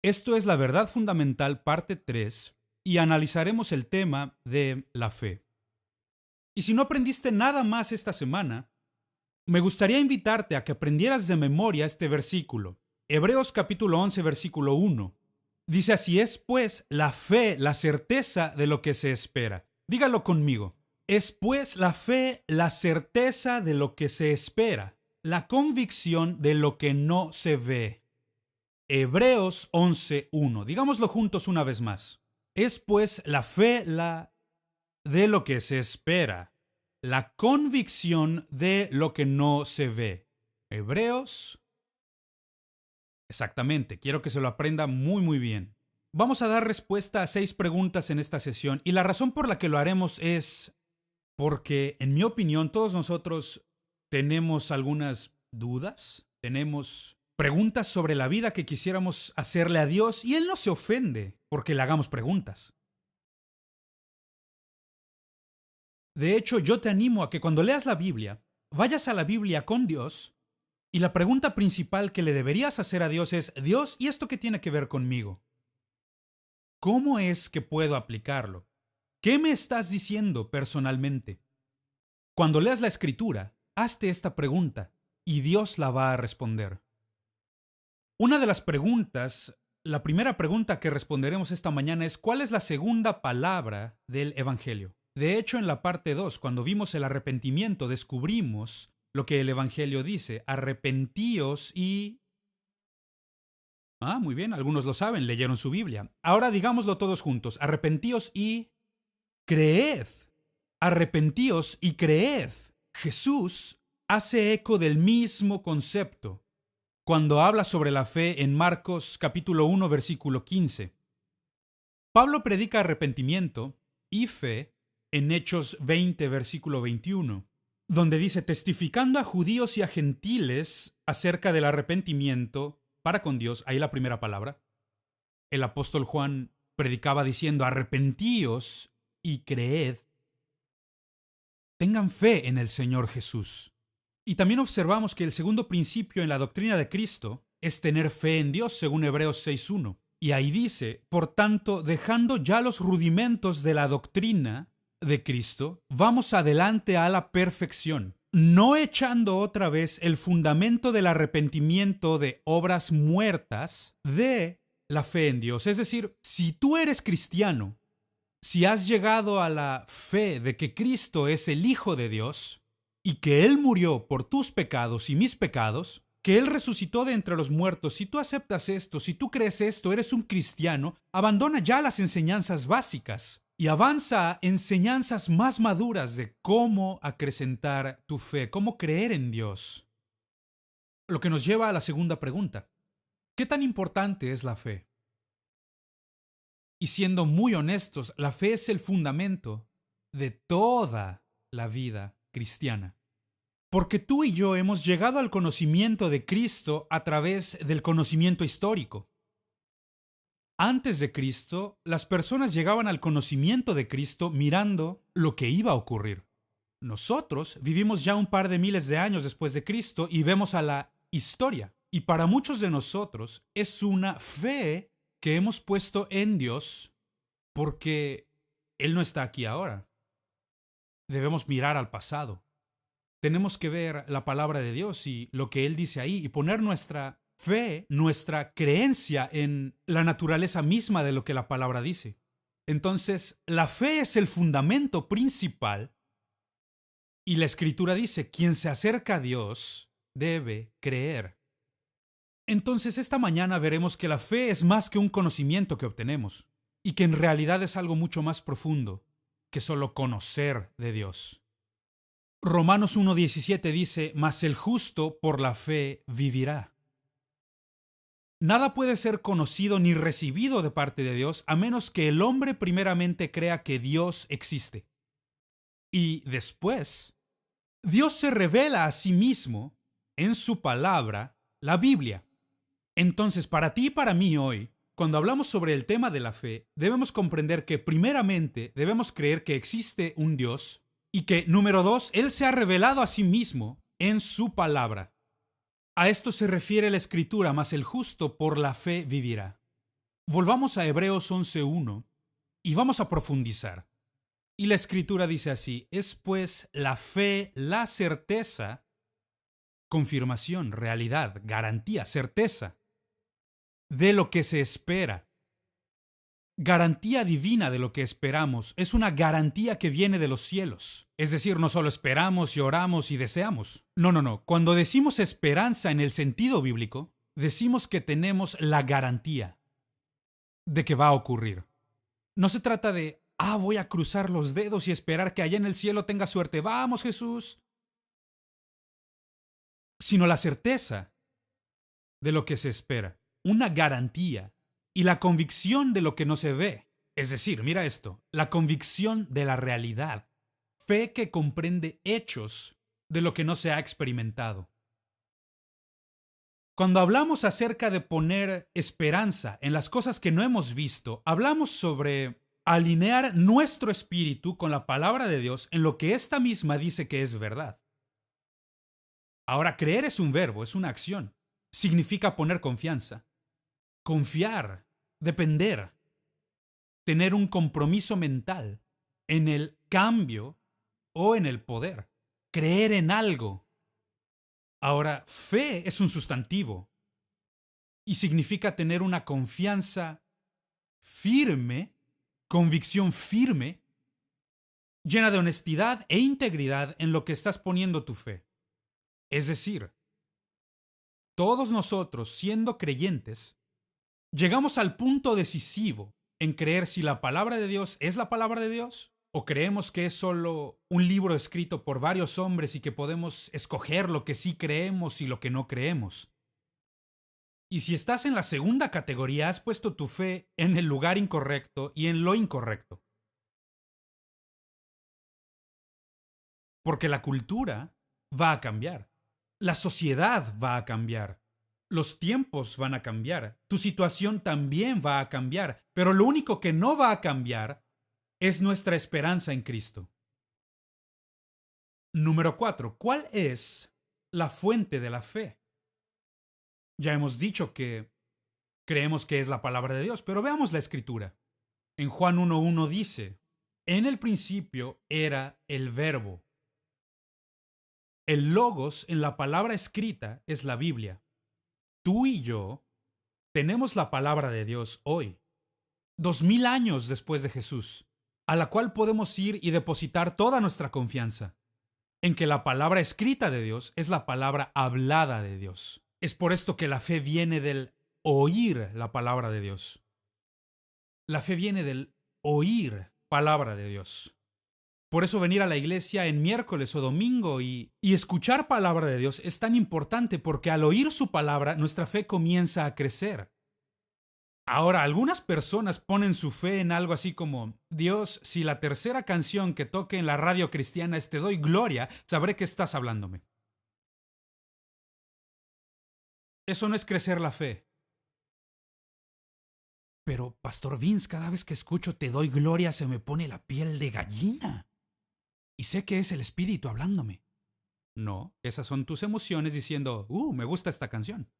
Esto es La Verdad Fundamental, parte 3, y analizaremos el tema de la fe. Y si no aprendiste nada más esta semana, me gustaría invitarte a que aprendieras de memoria este versículo. Hebreos capítulo 11, versículo 1. Dice así: es pues la fe, la certeza de lo que se espera. Dígalo conmigo. Es pues la fe, la certeza de lo que se espera, la convicción de lo que no se ve. Hebreos 11:1. Digámoslo juntos una vez más. Es pues la fe la de lo que se espera, la convicción de lo que no se ve. Hebreos. Exactamente, quiero que se lo aprenda muy bien. Vamos a dar respuesta a 6 preguntas en esta sesión y la razón por la que lo haremos es porque, en mi opinión, todos nosotros tenemos algunas dudas, tenemos preguntas sobre la vida que quisiéramos hacerle a Dios y Él no se ofende porque le hagamos preguntas. De hecho, yo te animo a que cuando leas la Biblia, vayas a la Biblia con Dios y la pregunta principal que le deberías hacer a Dios es: Dios, ¿y esto qué tiene que ver conmigo? ¿Cómo es que puedo aplicarlo? ¿Qué me estás diciendo personalmente? Cuando leas la Escritura, hazte esta pregunta y Dios la va a responder. Una de las preguntas, la primera pregunta que responderemos esta mañana es: ¿cuál es la segunda palabra del Evangelio? De hecho, en la parte 2, cuando vimos el arrepentimiento, descubrimos lo que el Evangelio dice: arrepentíos y... muy bien, algunos lo saben, leyeron su Biblia. Ahora digámoslo todos juntos: arrepentíos y creed. Arrepentíos y creed. Jesús hace eco del mismo concepto cuando habla sobre la fe en Marcos capítulo 1, versículo 15. Pablo predica arrepentimiento y fe en Hechos 20, versículo 21, donde dice: testificando a judíos y a gentiles acerca del arrepentimiento para con Dios. Ahí la primera palabra. El apóstol Juan predicaba diciendo: arrepentíos y creed. Tengan fe en el Señor Jesús. Y también observamos que el segundo principio en la doctrina de Cristo es tener fe en Dios, según Hebreos 6:1. Y ahí dice: por tanto, dejando ya los rudimentos de la doctrina de Cristo, vamos adelante a la perfección, no echando otra vez el fundamento del arrepentimiento de obras muertas de la fe en Dios. Es decir, si tú eres cristiano, si has llegado a la fe de que Cristo es el Hijo de Dios y que Él murió por tus pecados y mis pecados, que Él resucitó de entre los muertos, si tú aceptas esto, si tú crees esto, eres un cristiano, abandona ya las enseñanzas básicas y avanza a enseñanzas más maduras de cómo acrecentar tu fe, cómo creer en Dios. Lo que nos lleva a la segunda pregunta: ¿qué tan importante es la fe? Y siendo muy honestos, la fe es el fundamento de toda la vida cristiana. Porque tú y yo hemos llegado al conocimiento de Cristo a través del conocimiento histórico. Antes de Cristo, las personas llegaban al conocimiento de Cristo mirando lo que iba a ocurrir. Nosotros vivimos ya un par de miles de años después de Cristo y vemos a la historia. Y para muchos de nosotros es una fe que hemos puesto en Dios porque Él no está aquí ahora. Debemos mirar al pasado. Tenemos que ver la palabra de Dios y lo que Él dice ahí y poner nuestra fe, nuestra creencia en la naturaleza misma de lo que la palabra dice. Entonces, la fe es el fundamento principal y la Escritura dice: quien se acerca a Dios debe creer. Entonces, esta mañana veremos que la fe es más que un conocimiento que obtenemos y que en realidad es algo mucho más profundo que solo conocer de Dios. Romanos 1:17 dice: mas el justo por la fe vivirá. Nada puede ser conocido ni recibido de parte de Dios a menos que el hombre primeramente crea que Dios existe. Y después, Dios se revela a sí mismo en su palabra, la Biblia. Entonces, para ti y para mí hoy, cuando hablamos sobre el tema de la fe, debemos comprender que primeramente debemos creer que existe un Dios y que, número 2, Él se ha revelado a sí mismo en su palabra. A esto se refiere la Escritura: mas el justo por la fe vivirá. Volvamos a Hebreos 11:1 y vamos a profundizar. Y la escritura dice así: es pues la fe, la certeza, confirmación, realidad, garantía, certeza de lo que se espera. Garantía divina de lo que esperamos. Es una garantía que viene de los cielos. Es decir, no solo esperamos y oramos y deseamos. No, no, no. Cuando decimos esperanza en el sentido bíblico, decimos que tenemos la garantía de que va a ocurrir. No se trata de, voy a cruzar los dedos y esperar que allá en el cielo tenga suerte. Vamos, Jesús. Sino la certeza de lo que se espera. Una garantía y la convicción de lo que no se ve. Es decir, mira esto, la convicción de la realidad. Fe que comprende hechos de lo que no se ha experimentado. Cuando hablamos acerca de poner esperanza en las cosas que no hemos visto, hablamos sobre alinear nuestro espíritu con la palabra de Dios en lo que ésta misma dice que es verdad. Ahora, creer es un verbo, es una acción. Significa poner confianza, confiar, depender, tener un compromiso mental en el cambio o en el poder, creer en algo. Ahora, fe es un sustantivo y significa tener una confianza firme, convicción firme, llena de honestidad e integridad en lo que estás poniendo tu fe. Es decir, todos nosotros, siendo creyentes, llegamos al punto decisivo en creer si la palabra de Dios es la palabra de Dios o creemos que es solo un libro escrito por varios hombres y que podemos escoger lo que sí creemos y lo que no creemos. Y si estás en la segunda categoría, has puesto tu fe en el lugar incorrecto y en lo incorrecto. Porque la cultura va a cambiar. La sociedad va a cambiar. Los tiempos van a cambiar. Tu situación también va a cambiar. Pero lo único que no va a cambiar es nuestra esperanza en Cristo. Número 4. ¿Cuál es la fuente de la fe? Ya hemos dicho que creemos que es la palabra de Dios, pero veamos la escritura. En Juan 1:1 dice: en el principio era el verbo. El logos en la palabra escrita es la Biblia. Tú y yo tenemos la palabra de Dios hoy, 2000 años después de Jesús, a la cual podemos ir y depositar toda nuestra confianza, en que la palabra escrita de Dios es la palabra hablada de Dios. Es por esto que la fe viene del oír la palabra de Dios. La fe viene del oír palabra de Dios. Por eso venir a la iglesia en miércoles o domingo y escuchar palabra de Dios es tan importante, porque al oír su palabra nuestra fe comienza a crecer. Ahora, algunas personas ponen su fe en algo así como: Dios, si la tercera canción que toque en la radio cristiana es Te doy gloria, sabré que estás hablándome. Eso no es crecer la fe. Pero, Pastor Vince, cada vez que escucho Te doy gloria se me pone la piel de gallina. Y sé que es el Espíritu hablándome. No, esas son tus emociones diciendo: me gusta esta canción.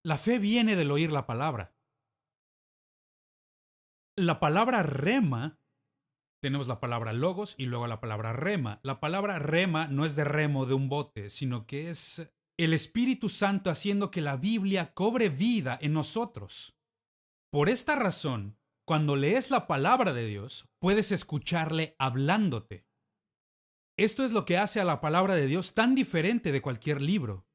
La fe viene del oír la palabra. La palabra rema, tenemos la palabra logos y luego la palabra rema. La palabra rema no es de remo de un bote, sino que es el Espíritu Santo haciendo que la Biblia cobre vida en nosotros. Por esta razón, cuando lees la palabra de Dios, puedes escucharle hablándote. Esto es lo que hace a la palabra de Dios tan diferente de cualquier libro.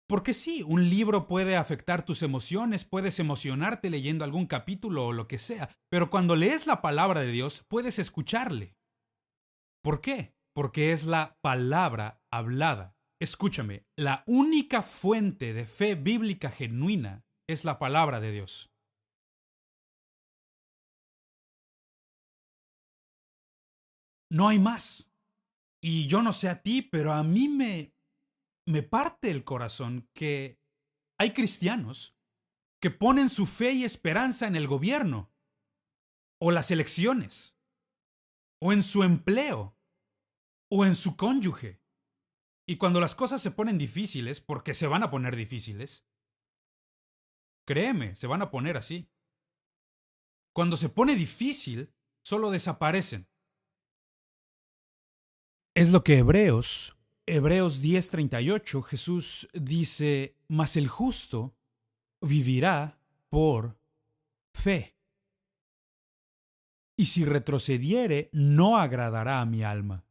Porque sí, un libro puede afectar tus emociones, puedes emocionarte leyendo algún capítulo o lo que sea, pero cuando lees la palabra de Dios, puedes escucharle. ¿Por qué? Porque es la palabra hablada. Escúchame, la única fuente de fe bíblica genuina es la palabra de Dios. No hay más. Y yo no sé a ti, pero a mí me parte el corazón que hay cristianos que ponen su fe y esperanza en el gobierno, o las elecciones, o en su empleo, o en su cónyuge. Y cuando las cosas se ponen difíciles, porque se van a poner difíciles, créeme, se van a poner así. Cuando se pone difícil, solo desaparecen. Es lo que Hebreos 10:38, Jesús dice, mas el justo vivirá por fe. Y si retrocediere, no agradará a mi alma.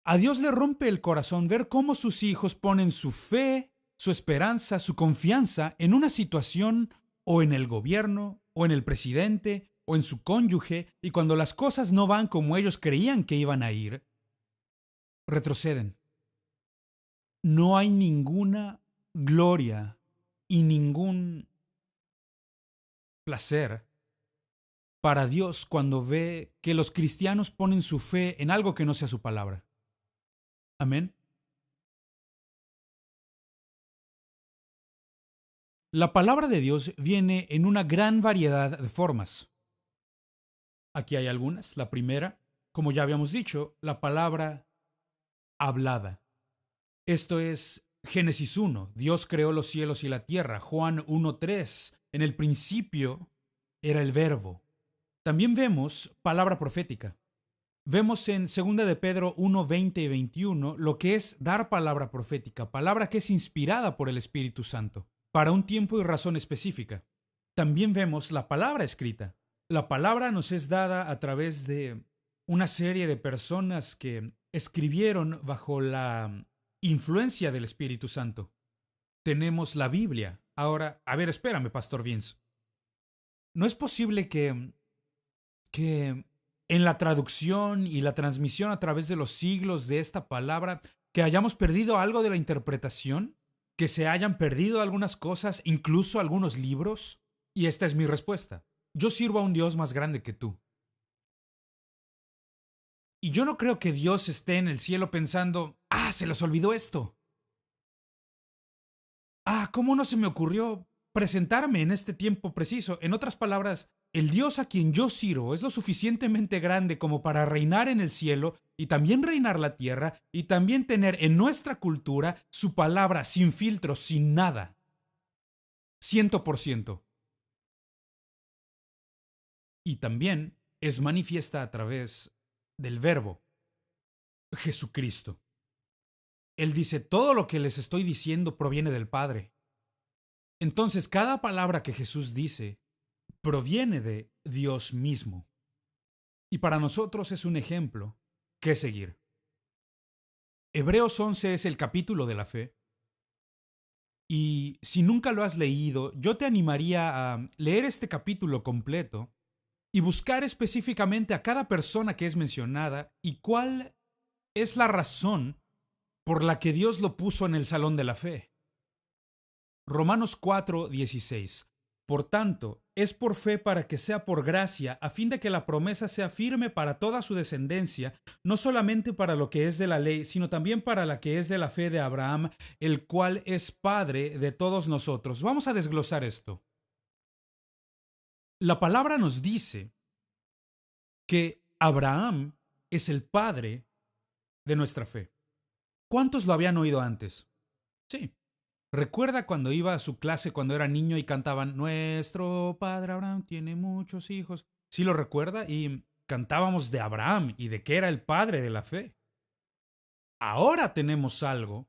A Dios le rompe el corazón ver cómo sus hijos ponen su fe, su esperanza, su confianza en una situación o en el gobierno, o en el presidente, o en su cónyuge, y cuando las cosas no van como ellos creían que iban a ir, retroceden. No hay ninguna gloria y ningún placer para Dios cuando ve que los cristianos ponen su fe en algo que no sea su palabra. Amén. La palabra de Dios viene en una gran variedad de formas. Aquí hay algunas. La primera, como ya habíamos dicho, la palabra hablada. Esto es Génesis 1. Dios creó los cielos y la tierra. Juan 1:3. En el principio era el verbo. También vemos palabra profética. Vemos en 2 de Pedro 1:20 y 21 lo que es dar palabra profética, palabra que es inspirada por el Espíritu Santo, para un tiempo y razón específica. También vemos la palabra escrita. La palabra nos es dada a través de una serie de personas que escribieron bajo la influencia del Espíritu Santo. Tenemos la Biblia. Ahora, a ver, espérame, Pastor Vince. ¿No es posible que en la traducción y la transmisión a través de los siglos de esta palabra, que hayamos perdido algo de la interpretación? ¿Que se hayan perdido algunas cosas, incluso algunos libros? Y esta es mi respuesta. Yo sirvo a un Dios más grande que tú. Y yo no creo que Dios esté en el cielo pensando, se les olvidó esto. ¿Cómo no se me ocurrió presentarme en este tiempo preciso? En otras palabras, el Dios a quien yo sirvo es lo suficientemente grande como para reinar en el cielo y también reinar la tierra y también tener en nuestra cultura su palabra sin filtros, sin nada. 100%. Y también es manifiesta a través del verbo, Jesucristo. Él dice, todo lo que les estoy diciendo proviene del Padre. Entonces, cada palabra que Jesús dice proviene de Dios mismo. Y para nosotros es un ejemplo que seguir. Hebreos 11 es el capítulo de la fe. Y si nunca lo has leído, yo te animaría a leer este capítulo completo y buscar específicamente a cada persona que es mencionada y cuál es la razón por la que Dios lo puso en el salón de la fe. Romanos 4:16. Por tanto, es por fe para que sea por gracia, a fin de que la promesa sea firme para toda su descendencia, no solamente para lo que es de la ley, sino también para la que es de la fe de Abraham, el cual es padre de todos nosotros. Vamos a desglosar esto. La palabra nos dice que Abraham es el padre de nuestra fe. ¿Cuántos lo habían oído antes? Sí. ¿Recuerda cuando iba a su clase cuando era niño y cantaban Nuestro padre Abraham tiene muchos hijos? ¿Sí lo recuerda? Y cantábamos de Abraham y de que era el padre de la fe. Ahora tenemos algo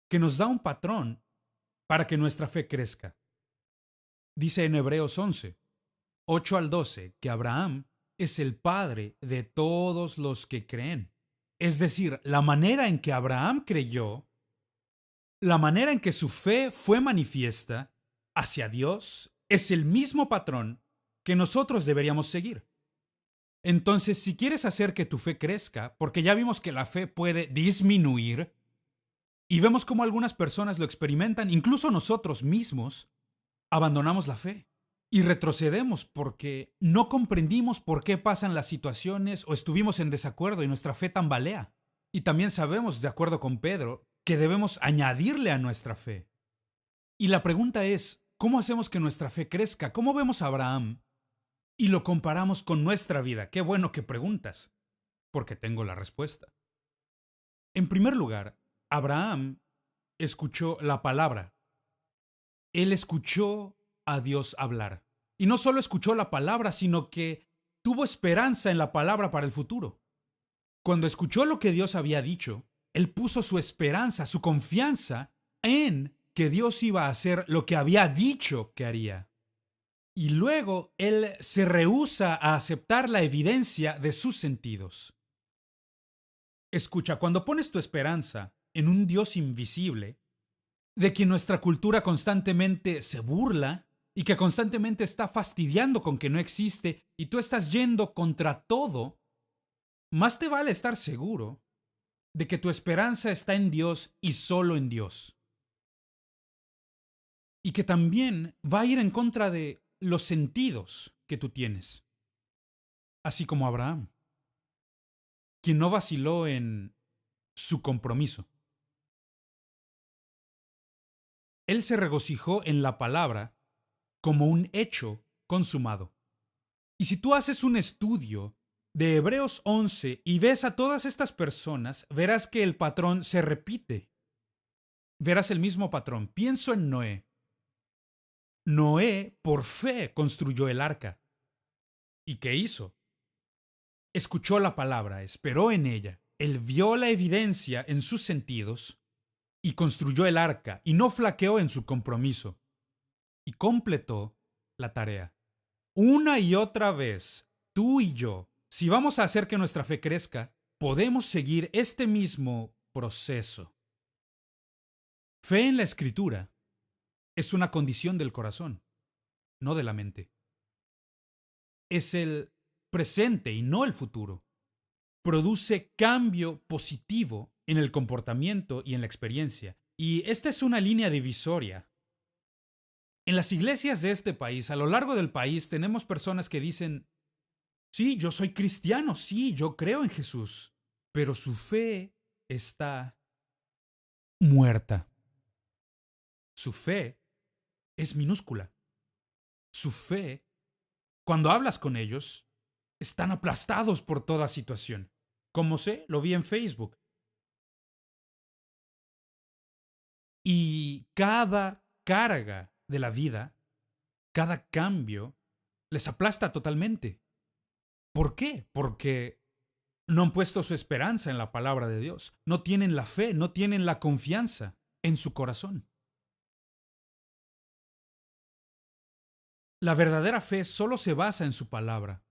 que nos da un patrón para que nuestra fe crezca. Dice en Hebreos 11, 8 al 12, que Abraham es el padre de todos los que creen. Es decir, la manera en que Abraham creyó, la manera en que su fe fue manifiesta hacia Dios, es el mismo patrón que nosotros deberíamos seguir. Entonces, si quieres hacer que tu fe crezca, porque ya vimos que la fe puede disminuir, y vemos cómo algunas personas lo experimentan, incluso nosotros mismos, abandonamos la fe y retrocedemos porque no comprendimos por qué pasan las situaciones o estuvimos en desacuerdo y nuestra fe tambalea. Y también sabemos, de acuerdo con Pedro, que debemos añadirle a nuestra fe. Y la pregunta es, ¿cómo hacemos que nuestra fe crezca? ¿Cómo vemos a Abraham y lo comparamos con nuestra vida? Qué bueno que preguntas, porque tengo la respuesta. En primer lugar, Abraham escuchó la palabra. Él escuchó a Dios hablar. Y no solo escuchó la palabra, sino que tuvo esperanza en la palabra para el futuro. Cuando escuchó lo que Dios había dicho, él puso su esperanza, su confianza en que Dios iba a hacer lo que había dicho que haría. Y luego él se rehúsa a aceptar la evidencia de sus sentidos. Escucha, cuando pones tu esperanza en un Dios invisible, de quien nuestra cultura constantemente se burla y que constantemente está fastidiando con que no existe y tú estás yendo contra todo, más te vale estar seguro de que tu esperanza está en Dios y solo en Dios. Y que también va a ir en contra de los sentidos que tú tienes, así como Abraham, quien no vaciló en su compromiso. Él se regocijó en la palabra como un hecho consumado. Y si tú haces un estudio de Hebreos 11 y ves a todas estas personas, verás que el patrón se repite. Verás el mismo patrón. Pienso en Noé. Noé, por fe, construyó el arca. ¿Y qué hizo? Escuchó la palabra, esperó en ella. Él vio la evidencia en sus sentidos y construyó el arca y no flaqueó en su compromiso. Y completó la tarea. Una y otra vez, tú y yo, si vamos a hacer que nuestra fe crezca, podemos seguir este mismo proceso. Fe en la Escritura es una condición del corazón, no de la mente. Es el presente y no el futuro. Produce cambio positivo en el comportamiento y en la experiencia. Y esta es una línea divisoria. En las iglesias de este país, a lo largo del país, tenemos personas que dicen, sí, yo soy cristiano, sí, yo creo en Jesús, pero su fe está muerta. Su fe es minúscula. Su fe, cuando hablas con ellos, están aplastados por toda situación. Como sé, lo vi en Facebook. Y cada carga de la vida, cada cambio, les aplasta totalmente. ¿Por qué? Porque no han puesto su esperanza en la palabra de Dios. No tienen la fe, no tienen la confianza en su corazón. La verdadera fe solo se basa en su palabra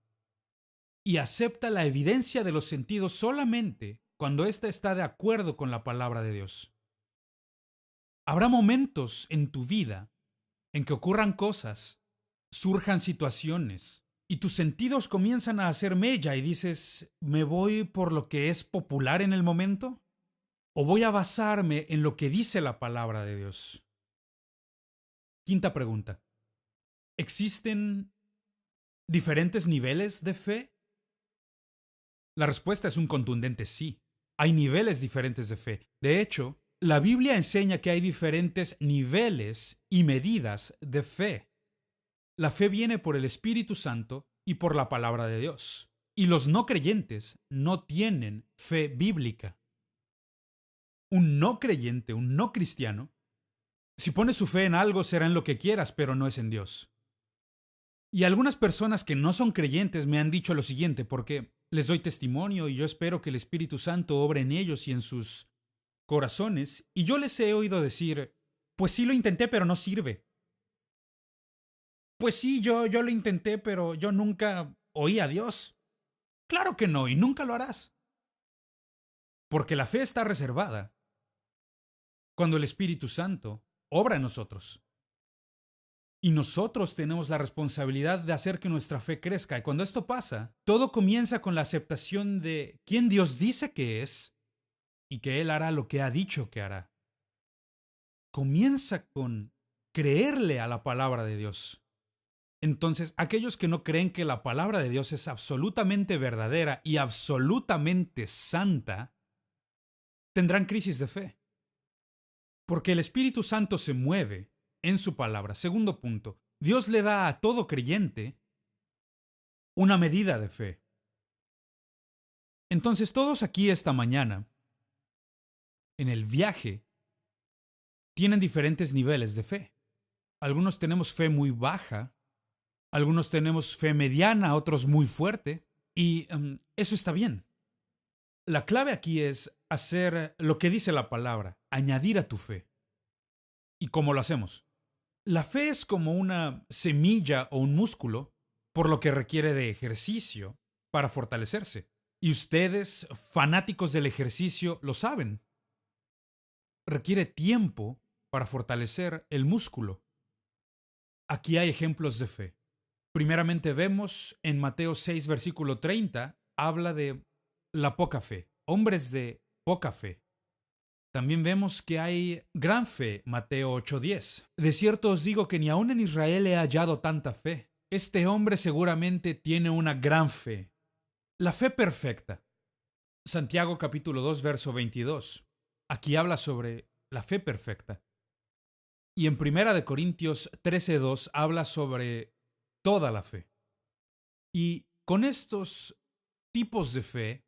y acepta la evidencia de los sentidos solamente cuando ésta está de acuerdo con la palabra de Dios. Habrá momentos en tu vida en que ocurran cosas, surjan situaciones y tus sentidos comienzan a hacer mella y dices, ¿me voy por lo que es popular en el momento? ¿O voy a basarme en lo que dice la palabra de Dios? Quinta pregunta. ¿Existen diferentes niveles de fe? La respuesta es un contundente sí. Hay niveles diferentes de fe. De hecho, la Biblia enseña que hay diferentes niveles y medidas de fe. La fe viene por el Espíritu Santo y por la palabra de Dios. Y los no creyentes no tienen fe bíblica. Un no creyente, un no cristiano, si pone su fe en algo será en lo que quieras, pero no es en Dios. Y algunas personas que no son creyentes me han dicho lo siguiente, porque les doy testimonio y yo espero que el Espíritu Santo obre en ellos y en sus corazones, y yo les he oído decir, pues sí lo intenté, pero no sirve. Pues sí, yo lo intenté, pero yo nunca oí a Dios. Claro que no, y nunca lo harás. Porque la fe está reservada cuando el Espíritu Santo obra en nosotros. Y nosotros tenemos la responsabilidad de hacer que nuestra fe crezca. Y cuando esto pasa, todo comienza con la aceptación de quién Dios dice que es y que Él hará lo que ha dicho que hará. Comienza con creerle a la palabra de Dios. Entonces, aquellos que no creen que la palabra de Dios es absolutamente verdadera y absolutamente santa, tendrán crisis de fe. Porque el Espíritu Santo se mueve en su palabra. Segundo punto, Dios le da a todo creyente una medida de fe. Entonces, todos aquí esta mañana en el viaje tienen diferentes niveles de fe. Algunos tenemos fe muy baja, algunos tenemos fe mediana, otros muy fuerte, y eso está bien. La clave aquí es hacer lo que dice la palabra, añadir a tu fe. ¿Y cómo lo hacemos? La fe es como una semilla o un músculo, por lo que requiere de ejercicio para fortalecerse. Y ustedes, fanáticos del ejercicio, lo saben. Requiere tiempo para fortalecer el músculo. Aquí hay ejemplos de fe. Primeramente vemos en Mateo 6, versículo 30, habla de la poca fe, hombres de poca fe. También vemos que hay gran fe, Mateo 8:10. De cierto os digo que ni aun en Israel he hallado tanta fe. Este hombre seguramente tiene una gran fe. La fe perfecta. Santiago capítulo 2, verso 22. Aquí habla sobre la fe perfecta. Y en Primera de Corintios 13:2 habla sobre toda la fe. Y con estos tipos de fe,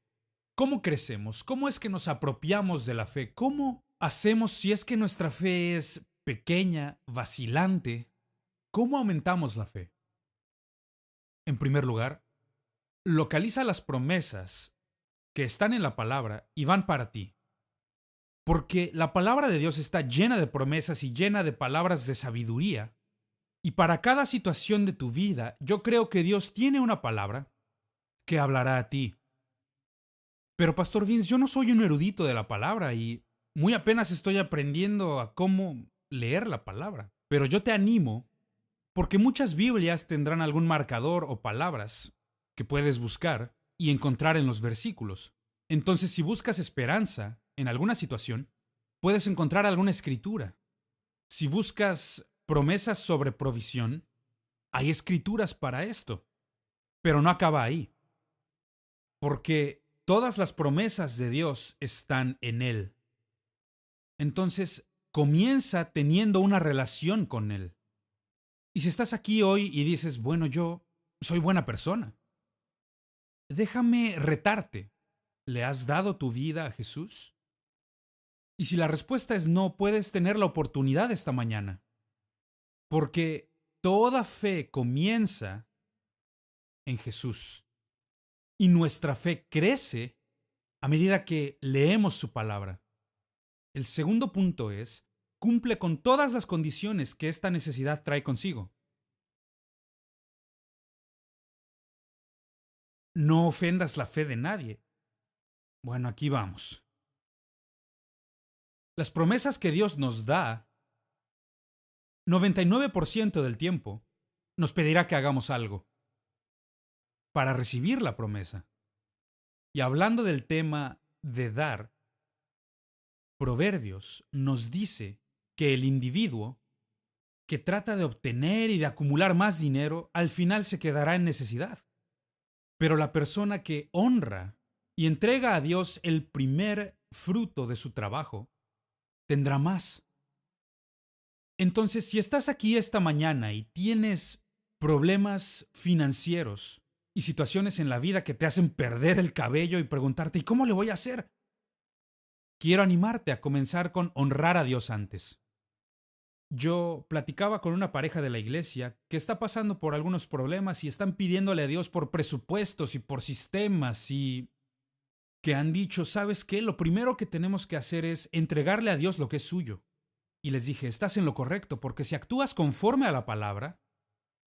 ¿cómo crecemos? ¿Cómo es que nos apropiamos de la fe? ¿Cómo hacemos si es que nuestra fe es pequeña, vacilante? ¿Cómo aumentamos la fe? En primer lugar, localiza las promesas que están en la palabra y van para ti. Porque la palabra de Dios está llena de promesas y llena de palabras de sabiduría. Y para cada situación de tu vida, yo creo que Dios tiene una palabra que hablará a ti. Pero Pastor Vince, yo no soy un erudito de la palabra y muy apenas estoy aprendiendo a cómo leer la palabra. Pero yo te animo, porque muchas Biblias tendrán algún marcador o palabras que puedes buscar y encontrar en los versículos. Entonces, si buscas esperanza en alguna situación, puedes encontrar alguna escritura. Si buscas promesas sobre provisión, hay escrituras para esto. Pero no acaba ahí. Porque todas las promesas de Dios están en Él. Entonces, comienza teniendo una relación con Él. Y si estás aquí hoy y dices, bueno, yo soy buena persona, déjame retarte. ¿Le has dado tu vida a Jesús? Y si la respuesta es no, puedes tener la oportunidad esta mañana. Porque toda fe comienza en Jesús. Y nuestra fe crece a medida que leemos su palabra. El segundo punto es, cumple con todas las condiciones que esta necesidad trae consigo. No ofendas la fe de nadie. Bueno, aquí vamos. Las promesas que Dios nos da, 99% del tiempo, nos pedirá que hagamos algo para recibir la promesa. Y hablando del tema de dar, Proverbios nos dice que el individuo que trata de obtener y de acumular más dinero, al final se quedará en necesidad. Pero la persona que honra y entrega a Dios el primer fruto de su trabajo, tendrá más. Entonces, si estás aquí esta mañana y tienes problemas financieros y situaciones en la vida que te hacen perder el cabello y preguntarte, ¿y cómo le voy a hacer? Quiero animarte a comenzar con honrar a Dios antes. Yo platicaba con una pareja de la iglesia que está pasando por algunos problemas y están pidiéndole a Dios por presupuestos y por sistemas y que han dicho, ¿sabes qué? Lo primero que tenemos que hacer es entregarle a Dios lo que es suyo. Y les dije, estás en lo correcto, porque si actúas conforme a la palabra,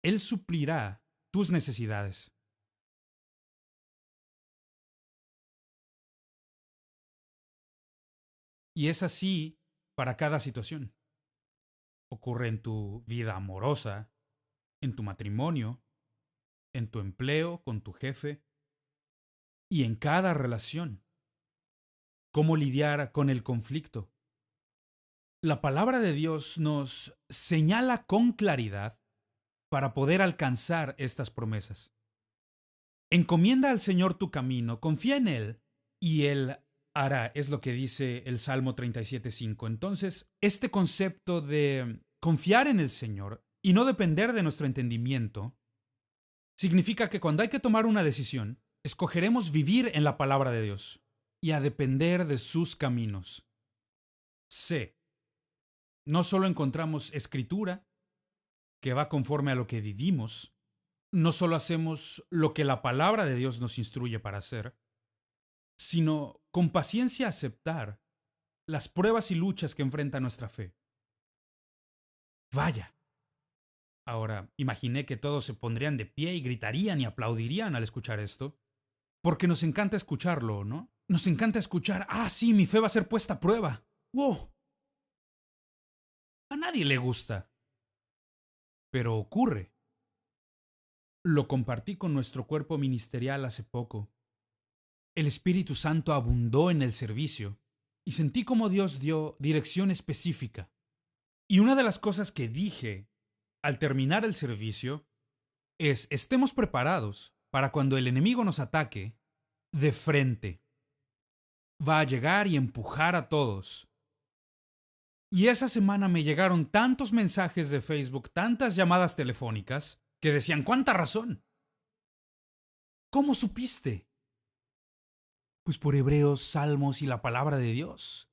Él suplirá tus necesidades. Y es así para cada situación. Ocurre en tu vida amorosa, en tu matrimonio, en tu empleo, con tu jefe y en cada relación. ¿Cómo lidiar con el conflicto? La palabra de Dios nos señala con claridad para poder alcanzar estas promesas. Encomienda al Señor tu camino, confía en Él y Él hará, es lo que dice el Salmo 37:5. Entonces, este concepto de confiar en el Señor y no depender de nuestro entendimiento, significa que cuando hay que tomar una decisión, escogeremos vivir en la palabra de Dios y a depender de sus caminos. C. No solo encontramos escritura que va conforme a lo que vivimos, no solo hacemos lo que la palabra de Dios nos instruye para hacer, sino con paciencia aceptar las pruebas y luchas que enfrenta nuestra fe. Vaya. Ahora, imaginé que todos se pondrían de pie y gritarían y aplaudirían al escuchar esto, porque nos encanta escucharlo, ¿no? Nos encanta escuchar, ah, sí, mi fe va a ser puesta a prueba. ¡Wow! A nadie le gusta, pero ocurre. Lo compartí con nuestro cuerpo ministerial hace poco. El Espíritu Santo abundó en el servicio y sentí como Dios dio dirección específica. Y una de las cosas que dije al terminar el servicio es: estemos preparados para cuando el enemigo nos ataque de frente. Va a llegar y empujar a todos. Y esa semana me llegaron tantos mensajes de Facebook, tantas llamadas telefónicas, que decían: ¿cuánta razón? ¿Cómo supiste? Pues por Hebreos, Salmos y la palabra de Dios.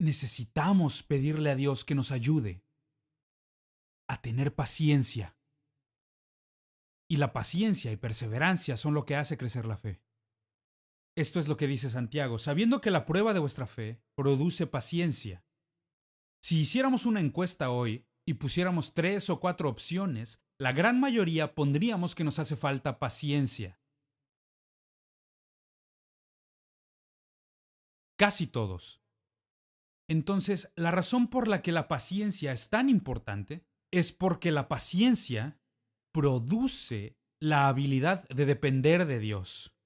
Necesitamos pedirle a Dios que nos ayude a tener paciencia. Y la paciencia y perseverancia son lo que hace crecer la fe. Esto es lo que dice Santiago: sabiendo que la prueba de vuestra fe produce paciencia. Si hiciéramos una encuesta hoy y pusiéramos 3 o 4 opciones, la gran mayoría pondríamos que nos hace falta paciencia. Casi todos. Entonces, la razón por la que la paciencia es tan importante es porque la paciencia produce la habilidad de depender de Dios.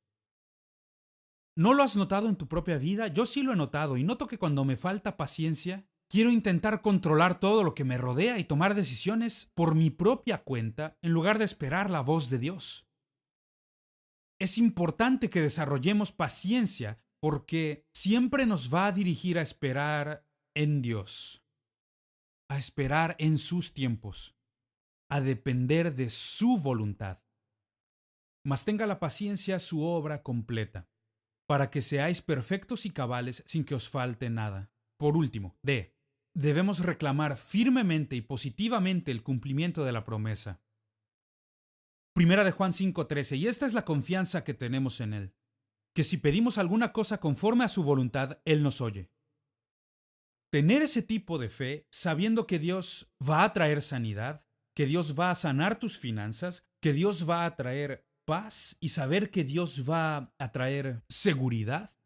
¿No lo has notado en tu propia vida? Yo sí lo he notado, y noto que cuando me falta paciencia, quiero intentar controlar todo lo que me rodea y tomar decisiones por mi propia cuenta en lugar de esperar la voz de Dios. Es importante que desarrollemos paciencia porque siempre nos va a dirigir a esperar en Dios, a esperar en sus tiempos, a depender de su voluntad. Mas tenga la paciencia su obra completa, para que seáis perfectos y cabales sin que os falte nada. Por último, D. Debemos reclamar firmemente y positivamente el cumplimiento de la promesa. Primera de Juan 5:13, y esta es la confianza que tenemos en Él, que si pedimos alguna cosa conforme a su voluntad, Él nos oye. Tener ese tipo de fe, sabiendo que Dios va a traer sanidad, que Dios va a sanar tus finanzas, que Dios va a traer paz y saber que Dios va a traer seguridad.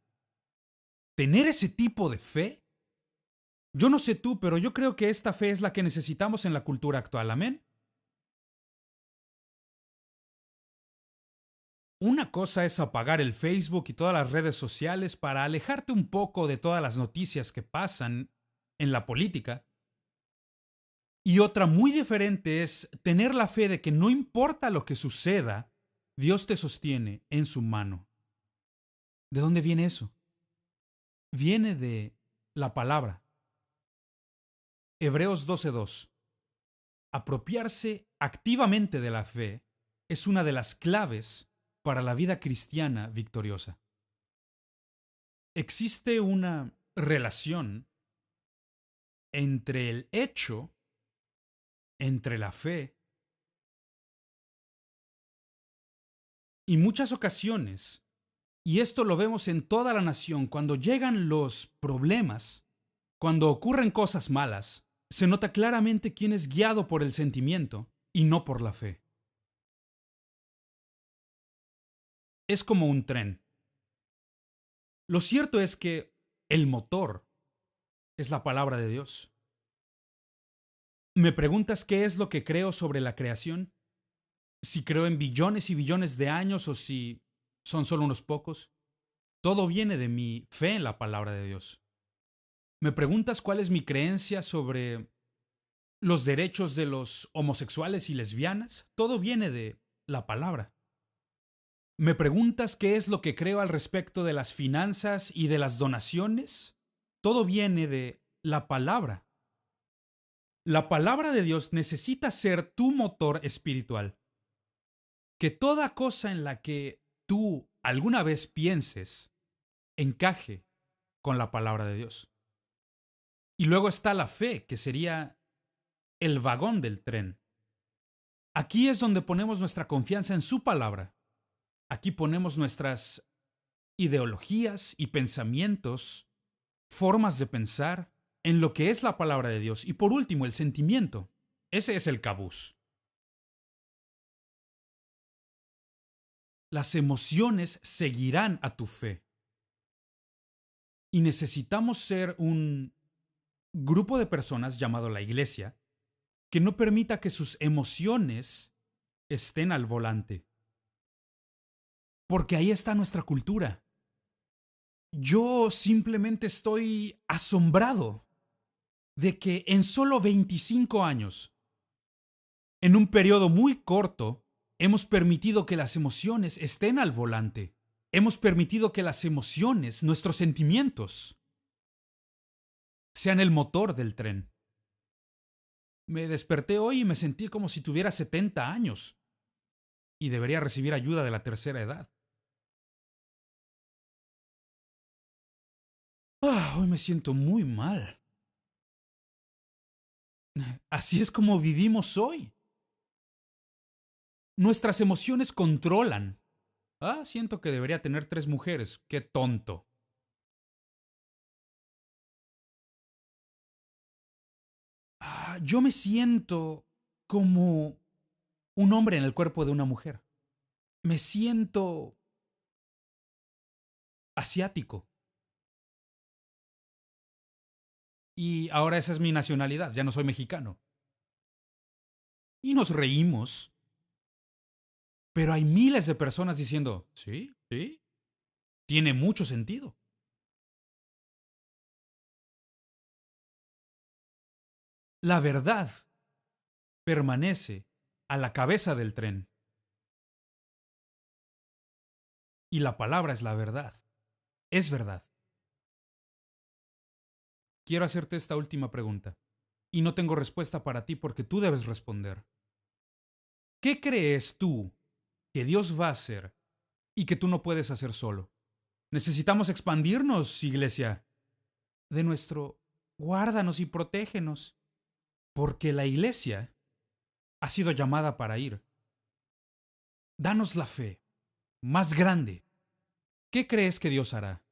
Tener ese tipo de fe, yo no sé tú, pero yo creo que esta fe es la que necesitamos en la cultura actual. Amén. Una cosa es apagar el Facebook y todas las redes sociales para alejarte un poco de todas las noticias que pasan en la política. Y otra muy diferente es tener la fe de que no importa lo que suceda, Dios te sostiene en su mano. ¿De dónde viene eso? Viene de la palabra. Hebreos 12:2. Apropiarse activamente de la fe es una de las claves para la vida cristiana victoriosa. Existe una relación entre el hecho, entre la fe, y muchas ocasiones, y esto lo vemos en toda la nación, cuando llegan los problemas, cuando ocurren cosas malas, se nota claramente quién es guiado por el sentimiento y no por la fe. Es como un tren. Lo cierto es que el motor es la palabra de Dios. ¿Me preguntas qué es lo que creo sobre la creación? Si creo en billones y billones de años o si son solo unos pocos. Todo viene de mi fe en la palabra de Dios. ¿Me preguntas cuál es mi creencia sobre los derechos de los homosexuales y lesbianas? Todo viene de la palabra. ¿Me preguntas qué es lo que creo al respecto de las finanzas y de las donaciones? Todo viene de la palabra. La palabra de Dios necesita ser tu motor espiritual. Que toda cosa en la que tú alguna vez pienses encaje con la palabra de Dios. Y luego está la fe, que sería el vagón del tren. Aquí es donde ponemos nuestra confianza en su palabra. Aquí ponemos nuestras ideologías y pensamientos, formas de pensar, en lo que es la palabra de Dios. Y por último, el sentimiento. Ese es el cabús. Las emociones seguirán a tu fe. Y necesitamos ser un grupo de personas llamado la iglesia que no permita que sus emociones estén al volante. Porque ahí está nuestra cultura. Yo simplemente estoy asombrado de que en solo 25 años, en un periodo muy corto, hemos permitido que las emociones estén al volante. Hemos permitido que las emociones, nuestros sentimientos, sean el motor del tren. Me desperté hoy y me sentí como si tuviera 70 años y debería recibir ayuda de la tercera edad. Hoy me siento muy mal. Así es como vivimos hoy. Nuestras emociones controlan. Siento que debería tener 3 mujeres. Qué tonto. Yo me siento como un hombre en el cuerpo de una mujer. Me siento asiático. Y ahora esa es mi nacionalidad, ya no soy mexicano. Y nos reímos. Pero hay miles de personas diciendo, sí, sí, tiene mucho sentido. La verdad permanece a la cabeza del tren. Y la palabra es la verdad. Es verdad. Quiero hacerte esta última pregunta. Y no tengo respuesta para ti porque tú debes responder. ¿Qué crees tú que Dios va a hacer y que tú no puedes hacer solo? Necesitamos expandirnos, iglesia, de nuestro guárdanos y protégenos, porque la iglesia ha sido llamada para ir. Danos la fe más grande. ¿Qué crees que Dios hará?